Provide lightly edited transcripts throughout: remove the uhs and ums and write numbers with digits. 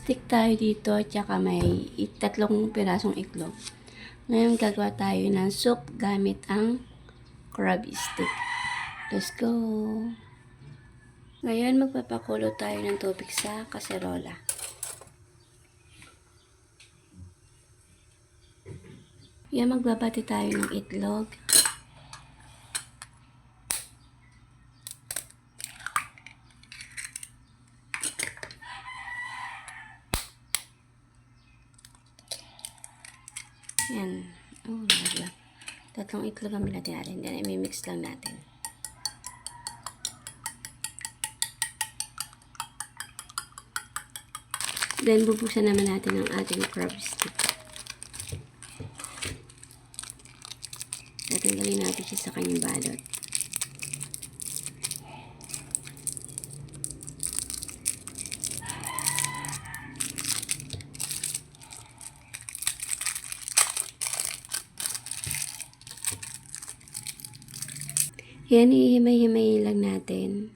stick tayo dito, tsaka may 3 pirasong itlog. Ngayon gagawa tayo ng soup gamit ang crab stick. Let's go! Ngayon magpapakulo tayo ng tubig sa kaserola. Yan, magbabati tayo ng itlog. Yan. Oh, laglag. 3 itlog ang binati natin. Then, i-mix lang natin. Then, bubuksan naman natin ang ating crab stick. Tatanggalin natin siya sa kanyang balot. Yan, ihimay-himay lang natin.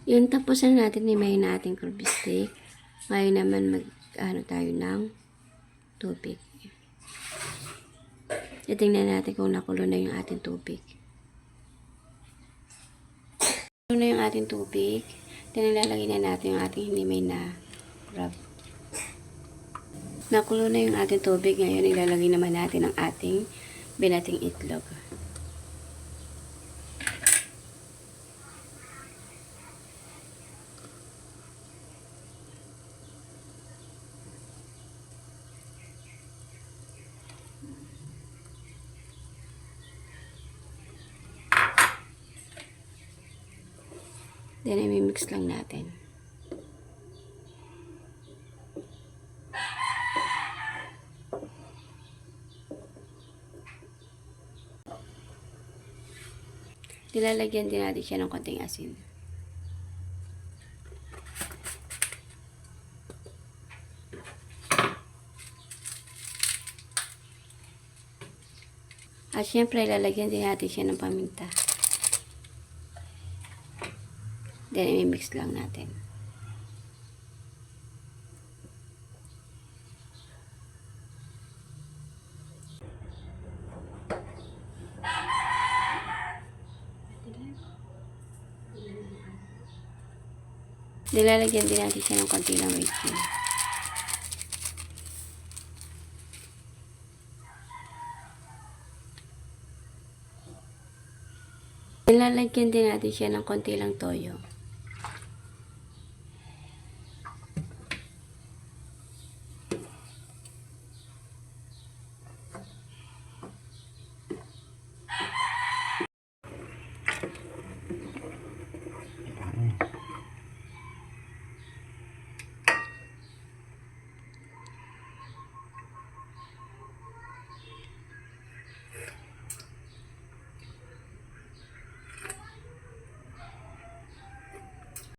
Yan, tapos na natin himayin na ating crab stick. Ngayon naman tayo ng tubig. Titingnan natin kung nakulo na yung ating tubig. Nakulo na yung ating tubig. Then ilalagay na natin yung ating hinimay na crab. Nakulo na yung ating tubig. Ngayon ilalagay naman natin ang ating binating itlog. Then, i-mix lang natin. Nilalagyan din natin siya ng konting asin. At syempre, ilalagyan din natin siya ng paminta. Then, i-mix lang natin. Nilalagyan din natin siya ng konti ng white cream. Nilalagyan din natin siya ng konti lang toyo.